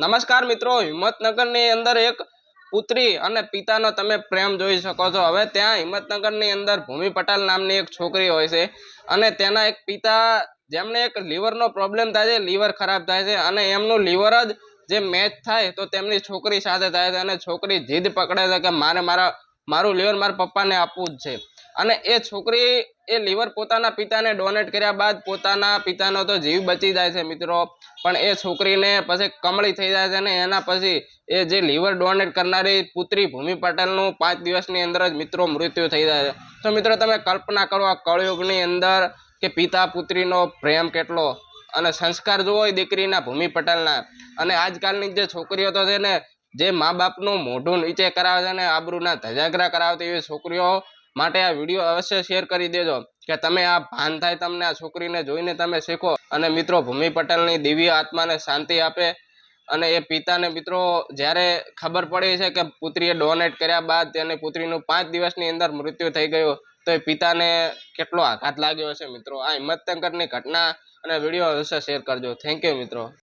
નમસ્કાર મિત્રો, હિંમતનગરની અંદર એક પુત્રી અને પિતાનો તમે પ્રેમ જોઈ શકો છો। હવે ત્યાં હિંમતનગરની અંદર ભૂમિ પટેલ નામની એક છોકરી હોય છે અને તેના એક પિતા જેમને એક લીવરનો પ્રોબ્લેમ થાય છે, લીવર ખરાબ થાય છે અને એમનું લીવર જ જે મેચ થાય તો તેમની છોકરી સાથે થાય છે અને છોકરી જીદ પકડે છે કે મારું લીવર મારા પપ્પાને આપવું જ છે। અને એ છોકરી એ લીવર પોતાના પિતાને ડોનેટ કર્યા બાદ પોતાના પિતાનો તો જીવ બચી જાય છે મિત્રો, પણ એ છોકરીને પછી કમળી થઈ જાય છે અને એના પછી એ જે લીવર ડોનેટ કરનારી પુત્રી ભૂમિ પટેલનું 5 દિવસની અંદર જ મિત્રો મૃત્યુ થઈ જાય છે। તો મિત્રો તમે કલ્પના કરો આ કળયુગની અંદર કે પિતા પુત્રીનો પ્રેમ કેટલો અને સંસ્કાર જોવો હોય દીકરીના ભૂમિ પટેલના। અને આજકાલની જે છોકરીઓ તો છે ને જે મા બાપનું મોઢું નીચે કરાવે છે ને આબરૂના ધજાગરા કરાવતી એવી છોકરીઓ માટે આ વિડીયો અવશ્ય શેર કરી દેજો કે તમે આ ભાન થાય તમને આ છોકરીને જોઈને તમે શીખો અને મિત્રો ભૂમિ પટેલની દિવ્ય આત્માને શાંતિ આપે। અને એ પિતાને મિત્રો જ્યારે ખબર પડી છે કે પુત્રીએ ડોનેટ કર્યા બાદ તેની પુત્રીનું 5 દિવસની અંદર મૃત્યુ થઈ ગયું તો એ પિતાને કેટલો આઘાત લાગ્યો હશે મિત્રો। આ હિંમતનગરની ઘટના અને વિડીયો અવશ્ય શેર કરજો। થેન્ક યુ મિત્રો।